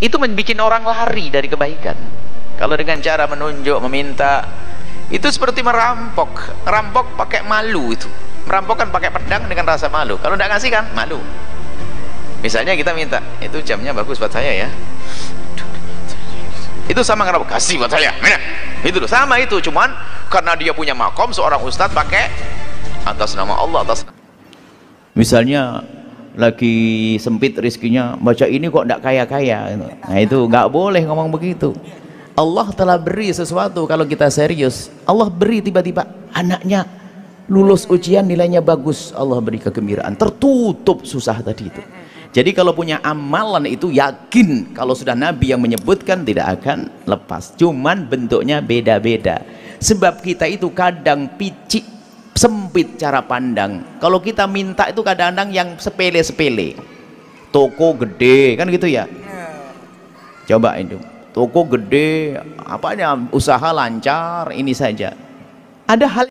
Itu membuat orang lari dari kebaikan. Kalau dengan cara menunjuk, meminta, itu seperti merampok. Merampok pakai malu itu. Merampok kan pakai pedang dengan rasa malu. Kalau tidak ngasih kan malu. Misalnya kita minta, itu jamnya bagus buat saya ya. Itu sama ngerampok, kasih buat saya. Mana? Itu loh, sama itu. Cuman karena dia punya makom seorang ustadz pakai atas nama Allah, atas. Misalnya lagi sempit rezekinya, baca ini kok tidak kaya-kaya. Nah itu nggak boleh ngomong begitu. Allah telah beri sesuatu. Kalau kita serius, Allah beri tiba-tiba anaknya lulus ujian nilainya bagus, Allah beri kegembiraan, tertutup susah tadi itu. Jadi kalau punya amalan itu yakin kalau sudah Nabi yang menyebutkan tidak akan lepas. Cuman bentuknya beda-beda. Sebab kita itu kadang picik, sempit cara pandang. Kalau kita minta itu kadang-kadang yang sepele-sepele. Toko gede kan gitu ya. Coba itu. Toko gede, apanya usaha lancar, ini saja. Ada hal.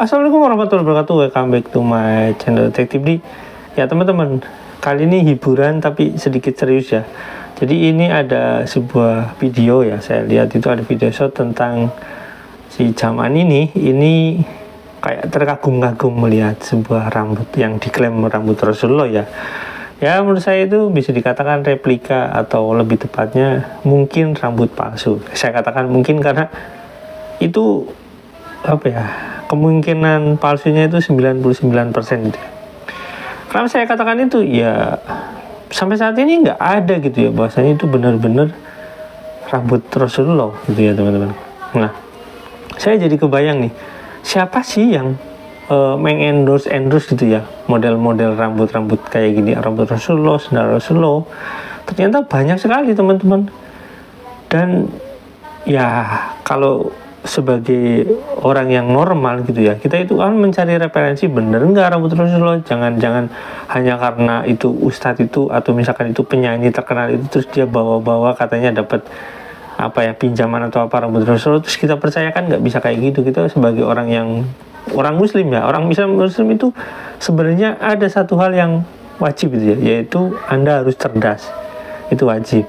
Assalamualaikum warahmatullahi wabarakatuh. Welcome back to my channel Detektif D. Ya teman-teman, kali ini hiburan tapi sedikit serius ya. Jadi ini ada sebuah video ya, saya lihat itu ada video shot tentang si Jaman ini kayak terkagum-kagum melihat sebuah rambut yang diklaim rambut Rasulullah ya. Ya menurut saya itu bisa dikatakan replika atau lebih tepatnya mungkin rambut palsu. Saya katakan mungkin karena itu apa ya, kemungkinan palsunya itu 99% gitu ya. Kenapa saya katakan itu ya, sampai saat ini nggak ada gitu ya bahwasanya itu benar-benar rambut Rasulullah gitu ya teman-teman. Nah saya jadi kebayang nih, siapa sih yang mengendorse gitu ya model-model rambut kayak gini, rambut Rasulullah, sendal Rasulullah. Ternyata banyak sekali teman-teman. Dan ya kalau sebagai orang yang normal gitu ya, kita itu kan mencari referensi, bener nggak rambut Rasulullah, jangan hanya karena itu ustadz itu atau misalkan itu penyanyi terkenal itu terus dia bawa-bawa katanya dapat apa ya, pinjaman atau apa rambut Rasulullah terus kita percayakan. Nggak bisa kayak gitu. Kita sebagai orang muslim ya, orang muslim itu sebenarnya ada satu hal yang wajib gitu ya, yaitu Anda harus cerdas, itu wajib.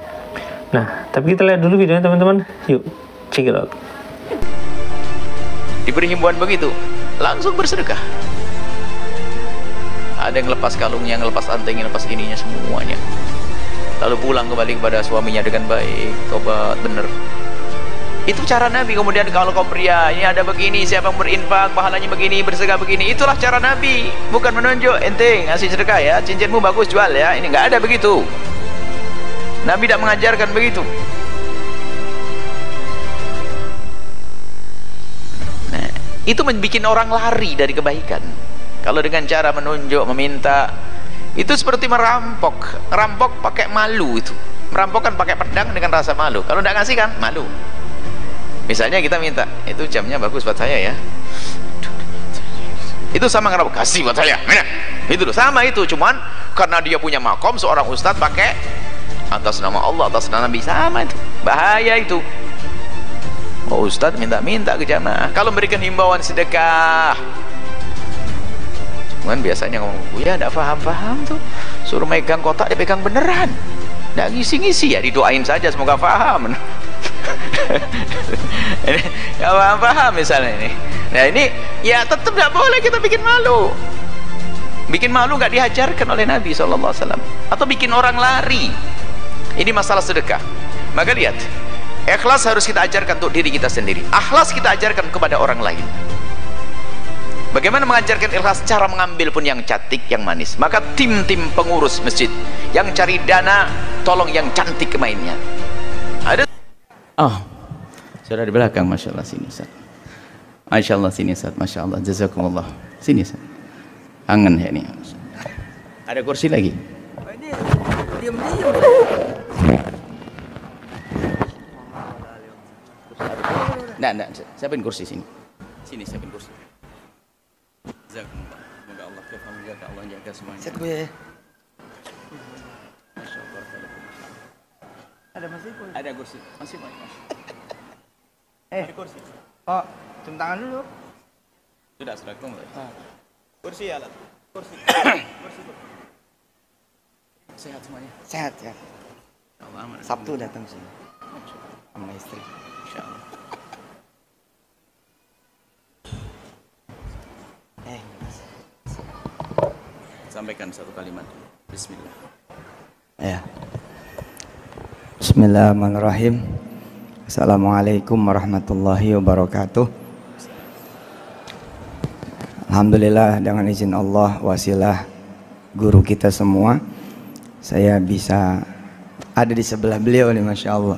Nah tapi kita lihat dulu videonya teman-teman, yuk check it out. Diberi himbauan begitu, langsung bersedekah. Ada yang lepas kalungnya, yang lepas antingnya, lepas ininya, semuanya. Lalu pulang kembali kepada suaminya dengan baik, tobat bener. Itu cara Nabi. Kemudian kalau kau pria, ini ada begini, siapa yang berinfak, pahalanya begini, bersedekah begini. Itulah cara Nabi. Bukan menunjuk, ente ngasih sedekah ya, cincinmu bagus jual ya. Ini nggak ada begitu. Nabi tidak mengajarkan begitu. Itu membuat orang lari dari kebaikan. Kalau dengan cara menunjuk, meminta, itu seperti merampok. Merampok pakai malu itu. Merampok kan pakai pedang dengan rasa malu. Kalau tidak ngasih kan malu. Misalnya kita minta, itu jamnya bagus buat saya ya. Itu sama ngerampok, kasih buat saya. Mana? Itu loh, sama itu. Cuman karena dia punya makom seorang ustadz pakai atas nama Allah, atas nama Nabi, sama itu. Bahaya itu. Oh ustadz minta-minta ke jamaah. Kalau memberikan himbauan sedekah, cuman biasanya ngomong, ya tidak paham tuh, suruh megang kotak dia pegang beneran, tidak ngisi-ngisi ya, didoain saja semoga paham. Ini nggak paham misalnya ini. Nah ini ya tetap tidak boleh kita bikin malu. Bikin malu nggak diajarkan oleh Nabi SAW. Atau bikin orang lari. Ini masalah sedekah. Maka lihat, ikhlas harus kita ajarkan untuk diri kita sendiri. Ikhlas kita ajarkan kepada orang lain. Bagaimana mengajarkan ikhlas? Cara mengambil pun yang cantik, yang manis. Maka tim-tim pengurus masjid yang cari dana, tolong yang cantik mainnya. Ada. Oh, sudah di belakang, masya Allah sini Ustaz. Masya Allah sini Ustaz, masya Allah, jazakumullah. Sini Ustaz. Angen ya ini. Ada kursi lagi? Enggak, siapin kursi sini. Sini siapin kursi. Jazakumullah. Semoga Allah menjaga, Allah jaga semuanya. Set gue. Ada masih kursi? Ada kursi. Masih banyak. Ada kursi. Oh, cium tangan dulu. Sudah mulai. Kursi ya, Lat. Kursi. Sehat semuanya. Sehat ya. Allah aman. Sabtu datang sini. Sama istri. Insyaallah. Sampaikan satu kalimat. Bismillah. Ya. Bismillahirrahmanirrahim. Assalamualaikum warahmatullahi wabarakatuh. Alhamdulillah dengan izin Allah wasilah guru kita semua, saya bisa ada di sebelah beliau nih, Masya Allah.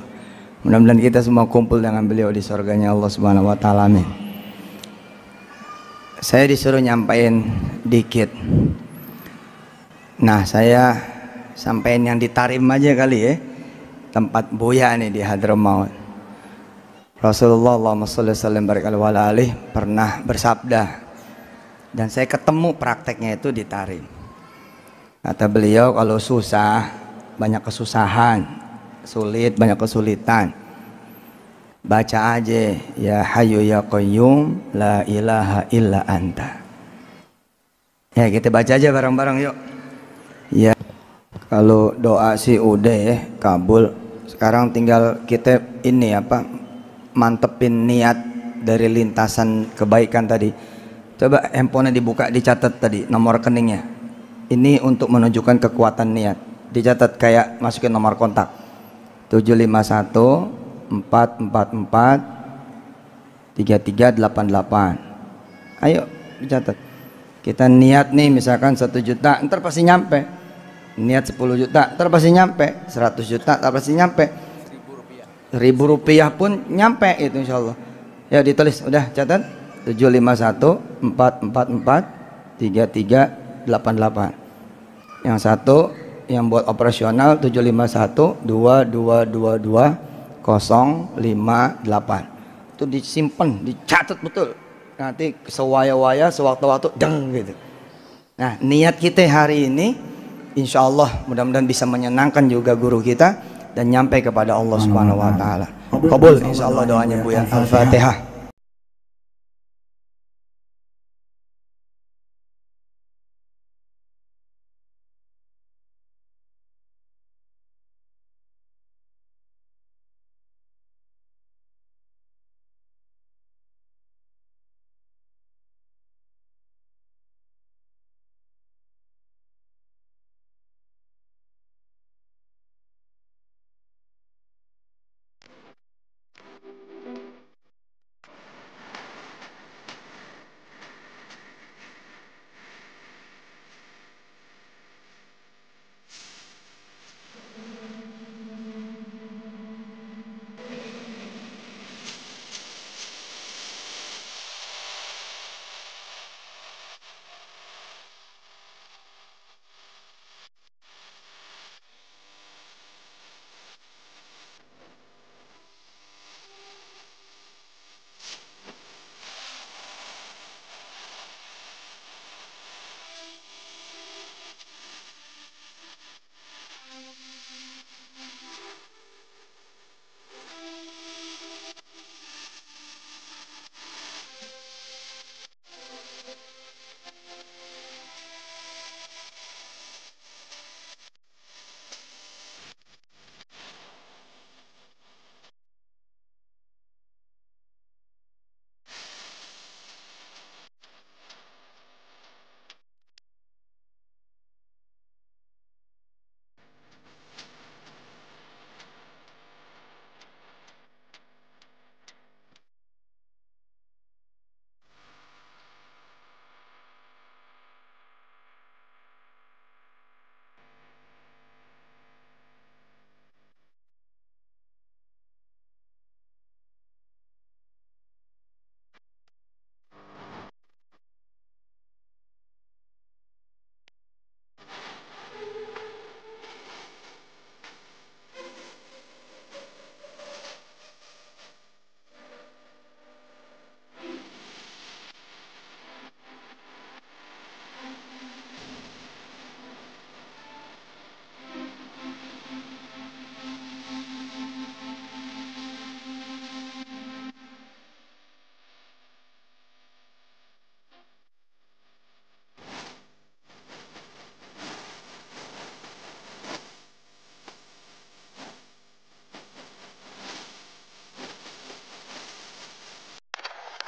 Mudah-mudahan kita semua kumpul dengan beliau di surganya Allah Subhanahu wa Ta'ala. Amin. Saya disuruh nyampain dikit. Nah, saya sampein yang di Tarim aja kali ya, tempat Buya nih di Hadramaut. Rasulullah Allahumma sholli wa sallim barik alaihi pernah bersabda, dan saya ketemu prakteknya itu di Tarim. Kata beliau, kalau susah, banyak kesusahan, sulit, banyak kesulitan, baca aja ya Hayyu ya Qayyum la ilaha illa anta. Ya, kita baca aja bareng-bareng yuk. Ya, kalau doa sih udah ya kabul. Sekarang tinggal kita ini apa, mantepin niat dari lintasan kebaikan tadi. Coba handphonenya dibuka, dicatat tadi nomor rekeningnya. Ini untuk menunjukkan kekuatan niat. Dicatat kayak masukin nomor kontak 751 444 3388. Ayo dicatat. Kita niat nih misalkan 1 juta, ntar pasti nyampe. Niat 10 juta, ntar pasti nyampe. 100 juta, ntar pasti nyampe. 1000 rupiah pun nyampe itu insyaallah. Ya ditulis, udah catat 751 444 3388. Yang satu yang buat operasional 751 2222 058. Itu disimpan, dicatat betul. Nanti sewaya-waya sewaktu-waktu deng gitu. Nah, niat kita hari ini insyaallah mudah-mudahan bisa menyenangkan juga guru kita dan nyampe kepada Allah Subhanahu wa taala. Qabul insyaallah doanya Buya. Al-Fatihah.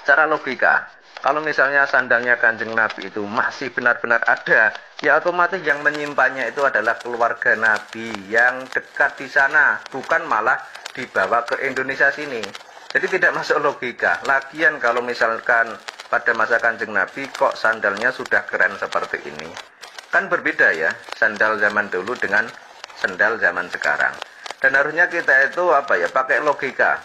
secara logika, kalau misalnya sandalnya Kanjeng Nabi itu masih benar-benar ada, ya otomatis yang menyimpannya itu adalah keluarga Nabi yang dekat di sana, bukan malah dibawa ke Indonesia sini. Jadi tidak masuk logika. Lagian kalau misalkan pada masa Kanjeng Nabi kok sandalnya sudah keren seperti ini, kan berbeda ya sandal zaman dulu dengan sandal zaman sekarang. Dan harusnya kita itu pakai logika,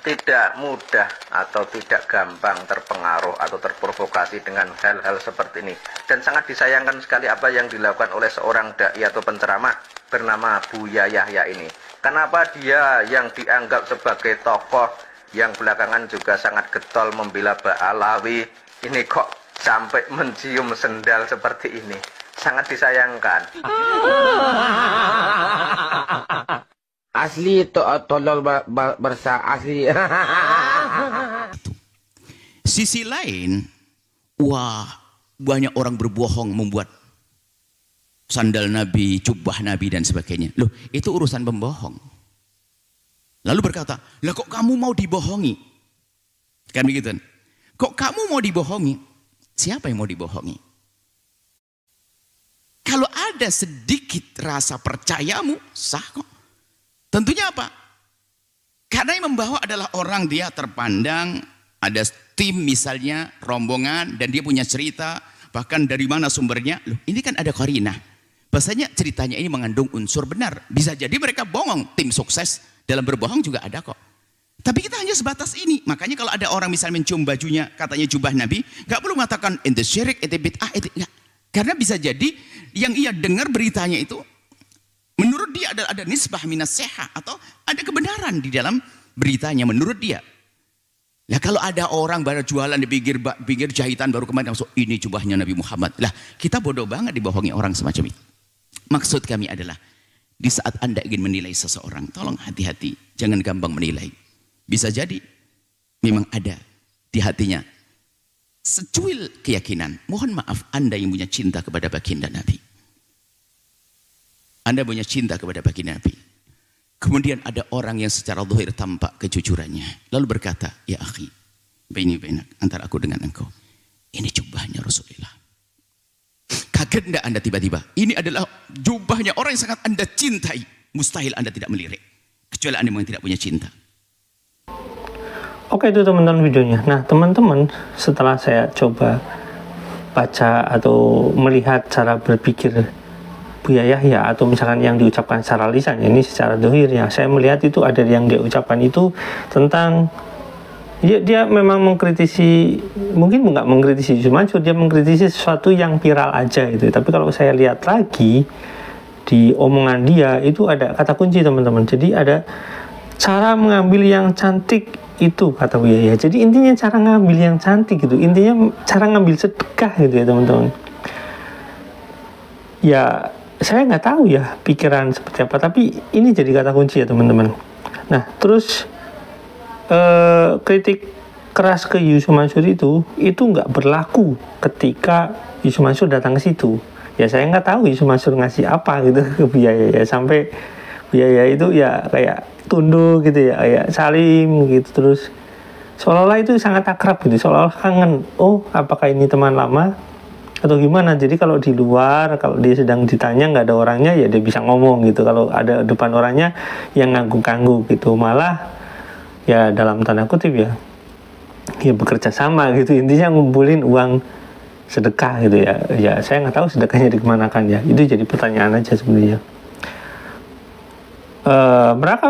tidak mudah atau tidak gampang terpengaruh atau terprovokasi dengan hal-hal seperti ini. Dan sangat disayangkan sekali apa yang dilakukan oleh seorang dai atau penceramah bernama Buya Yahya ini. Kenapa dia yang dianggap sebagai tokoh yang belakangan juga sangat getol membela Ba'alawi ini kok sampai mencium sendal seperti ini? Sangat disayangkan. Asli tolol bersa asli. Sisi lain, wah banyak orang berbohong membuat sandal Nabi, jubah Nabi dan sebagainya. Loh, itu urusan pembohong. Lalu berkata, lah kok kamu mau dibohongi? Kan begitu? Kok kamu mau dibohongi? Siapa yang mau dibohongi? Kalau ada sedikit rasa percayamu, sah kok. Tentunya apa? Karena yang membawa adalah orang, dia terpandang, ada tim misalnya, rombongan, dan dia punya cerita, bahkan dari mana sumbernya. Loh, ini kan ada qarinah. Bahasanya ceritanya ini mengandung unsur benar. Bisa jadi mereka bohong, tim sukses dalam berbohong juga ada kok. Tapi kita hanya sebatas ini. Makanya kalau ada orang misalnya mencium bajunya, katanya jubah Nabi, gak perlu mengatakan ente syirik, ente bid'ah, ente enggak. Karena bisa jadi yang ia dengar beritanya itu menurut dia ada nisbah minas seha atau ada kebenaran di dalam beritanya menurut dia. Lah kalau ada orang baru jualan di pinggir jahitan baru kemarin langsung ini jubahnya Nabi Muhammad. Lah kita bodoh banget dibohongi orang semacam itu. Maksud kami adalah di saat Anda ingin menilai seseorang, tolong hati-hati, jangan gampang menilai. Bisa jadi memang ada di hatinya secuil keyakinan. Mohon maaf Anda yang punya cinta kepada baginda Nabi. Anda punya cinta kepada baginda Nabi. Kemudian ada orang yang secara zahir tampak kejujurannya. Lalu berkata, ya akhi, baini bainak, antara aku dengan engkau. Ini jubahnya Rasulullah. Kaget enggak Anda tiba-tiba? Ini adalah jubahnya orang yang sangat Anda cintai. Mustahil Anda tidak melirik. Kecuali Anda memang tidak punya cinta. Oke, itu teman-teman videonya. Nah teman-teman, setelah saya coba baca atau melihat cara berpikir Buya Yahya atau misalkan yang diucapkan secara lisan, ini secara dohir ya, saya melihat itu ada yang dia ucapkan itu tentang dia memang mengkritisi, mungkin nggak mengkritisi Yusuf Mansur, dia mengkritisi sesuatu yang viral aja itu. Tapi kalau saya lihat lagi di omongan dia itu ada kata kunci teman-teman. Jadi ada cara mengambil yang cantik itu kata Buya Yahya. Jadi intinya cara ngambil yang cantik gitu, intinya cara ngambil sedekah gitu ya teman-teman. Ya saya nggak tahu ya pikiran seperti apa, tapi ini jadi kata kunci ya teman-teman. Nah terus kritik keras ke Yusuf Mansur itu nggak berlaku ketika Yusuf Mansur datang ke situ. Ya saya nggak tahu Yusuf Mansur ngasih apa gitu ke Buya Yahya sampai Buya Yahya itu ya kayak tunduk gitu ya, kayak salim gitu, terus seolah-olah itu sangat akrab gitu, seolah-olah kangen. Oh apakah ini teman lama atau gimana? Jadi kalau di luar, kalau dia sedang ditanya nggak ada orangnya ya dia bisa ngomong gitu. Kalau ada depan orangnya yang ngangguk-ngangguk gitu, malah ya dalam tanda kutip ya bekerja sama gitu, intinya ngumpulin uang sedekah gitu ya. Ya saya nggak tahu sedekahnya dikemanakan ya, itu jadi pertanyaan aja sebenarnya. Mereka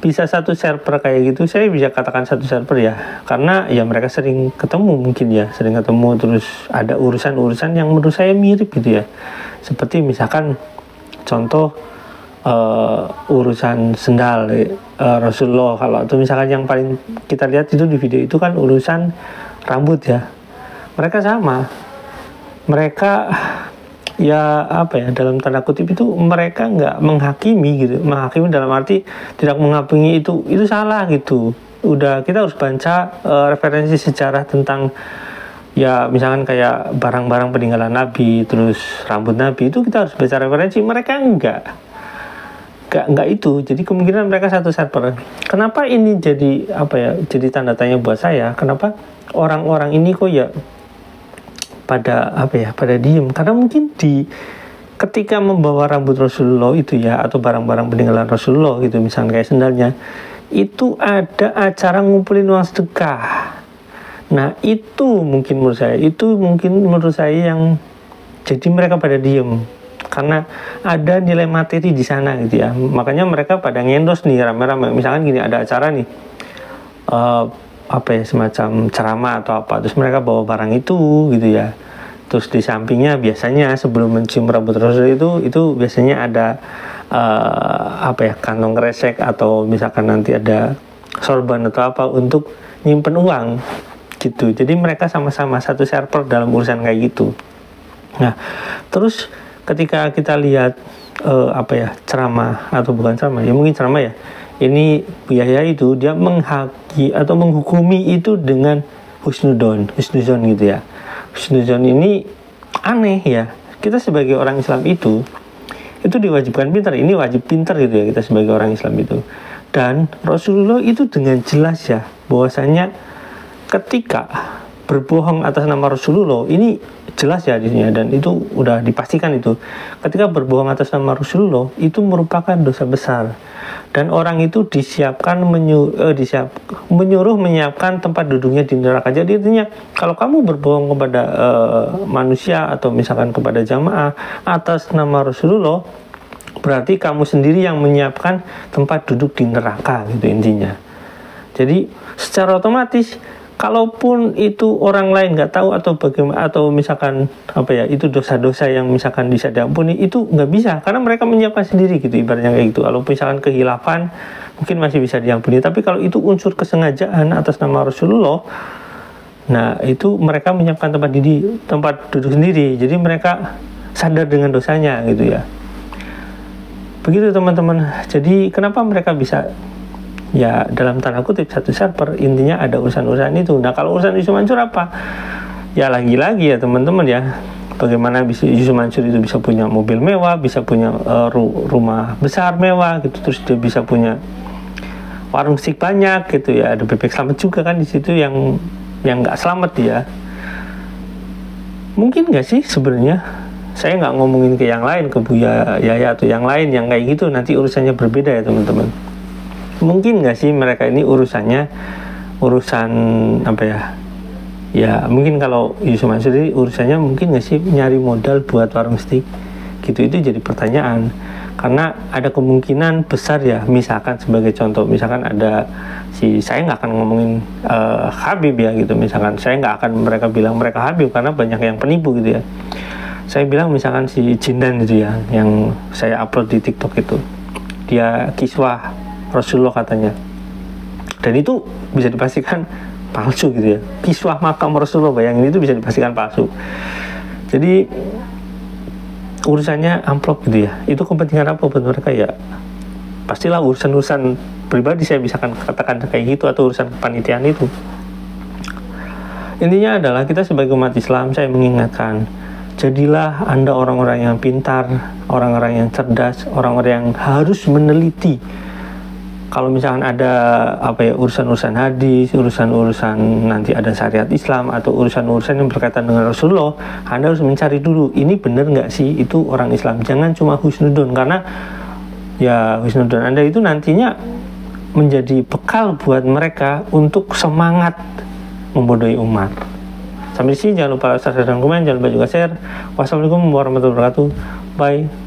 bisa satu server kayak gitu, saya bisa katakan satu server ya, karena ya mereka sering ketemu mungkin ya, sering ketemu, terus ada urusan-urusan yang menurut saya mirip gitu ya, seperti misalkan contoh urusan sendal Rasulullah, kalau itu misalkan yang paling kita lihat itu di video itu kan urusan rambut ya, mereka sama, mereka ya apa ya, dalam tanda kutip itu mereka nggak menghakimi gitu, menghakimi dalam arti tidak menghakimi itu salah gitu. Udah kita harus baca referensi sejarah tentang ya misalkan kayak barang-barang peninggalan Nabi, terus rambut Nabi, itu kita harus baca referensi. Mereka enggak. nggak itu. Jadi kemungkinan mereka satu server. Kenapa ini jadi jadi tanda tanya buat saya, kenapa orang-orang ini kok ya pada pada diem? Karena mungkin ketika membawa rambut Rasulullah itu ya, atau barang-barang peninggalan Rasulullah gitu, misalnya kayak sendalnya, itu ada acara ngumpulin uang sedekah. Nah itu mungkin menurut saya yang jadi mereka pada diem, karena ada nilai materi di sana gitu ya. Makanya mereka pada ngendos nih rame-rame. Misalkan gini, ada acara nih semacam ceramah atau apa, terus mereka bawa barang itu gitu ya. Terus di sampingnya biasanya sebelum mencium rambut Rasul itu biasanya ada kantong kresek, atau misalkan nanti ada sorban atau apa untuk nyimpen uang gitu. Jadi mereka sama-sama satu server dalam urusan kayak gitu. Nah terus ketika kita lihat ceramah, atau bukan ceramah ya, mungkin ceramah ya, ini Yahya itu dia menghaki atau menghukumi itu dengan husnuzon gitu ya. Husnuzon ini aneh ya. Kita sebagai orang Islam itu diwajibkan pintar. Ini wajib pintar gitu ya, kita sebagai orang Islam itu. Dan Rasulullah itu dengan jelas ya bahwasanya ketika berbohong atas nama Rasulullah, ini jelas ya di sini, dan itu udah dipastikan itu ketika berbohong atas nama Rasulullah itu merupakan dosa besar, dan orang itu menyuruh menyiapkan tempat duduknya di neraka. Jadi intinya kalau kamu berbohong kepada manusia atau misalkan kepada jamaah atas nama Rasulullah, berarti kamu sendiri yang menyiapkan tempat duduk di neraka gitu intinya. Jadi secara otomatis kalaupun itu orang lain nggak tahu atau bagaimana, atau misalkan itu dosa-dosa yang misalkan bisa diampuni, itu nggak bisa karena mereka menyiapkan sendiri gitu, ibaratnya kayak gitu. Kalau misalkan kehilafan mungkin masih bisa diampuni, tapi kalau itu unsur kesengajaan atas nama Rasulullah, nah itu mereka menyiapkan tempat duduk sendiri, jadi mereka sadar dengan dosanya gitu ya. Begitu teman-teman. Jadi kenapa mereka bisa ya dalam tanda kutip satu server, intinya ada urusan-urusan itu. Nah kalau urusan Yusuf Mansur apa? Ya lagi-lagi ya teman-teman ya, bagaimana Yusuf Mansur itu bisa punya mobil mewah, bisa punya rumah besar mewah gitu, terus dia bisa punya warung steak banyak gitu ya, ada bebek selamat juga kan di situ yang nggak selamat ya. Mungkin nggak sih sebenarnya, saya nggak ngomongin ke yang lain, ke Buya Yahya atau yang lain yang kayak gitu, nanti urusannya berbeda ya teman-teman. Mungkin nggak sih mereka ini urusan ya mungkin kalau Yusuf Mansur ini urusannya mungkin nggak sih nyari modal buat warung steak gitu, itu jadi pertanyaan. Karena ada kemungkinan besar ya, misalkan sebagai contoh, misalkan ada saya nggak akan ngomongin Habib ya gitu, misalkan saya nggak akan mereka bilang mereka Habib karena banyak yang penipu gitu ya. Saya bilang misalkan si Jindan itu ya, yang saya upload di TikTok itu, dia kiswah Rasulullah katanya, dan itu bisa dipastikan palsu gitu ya. Kiswah makam Rasulullah, bayangin, itu bisa dipastikan palsu. Jadi urusannya amplop gitu ya. Itu kepentingan apa buat mereka ya? Pastilah urusan pribadi, saya bisa katakan kayak gitu, atau urusan kepanitiaan itu. Intinya adalah kita sebagai umat Islam, saya mengingatkan, jadilah Anda orang-orang yang pintar, orang-orang yang cerdas, orang-orang yang harus meneliti. Kalau misalkan ada urusan-urusan hadis, urusan-urusan nanti ada syariat Islam, atau urusan-urusan yang berkaitan dengan Rasulullah, Anda harus mencari dulu, ini benar nggak sih itu orang Islam. Jangan cuma husnudon, karena ya husnudon Anda itu nantinya menjadi bekal buat mereka untuk semangat membodohi umat. Sampai di sini, jangan lupa subscribe dan komen, jangan lupa juga share. Wassalamualaikum warahmatullahi wabarakatuh. Bye.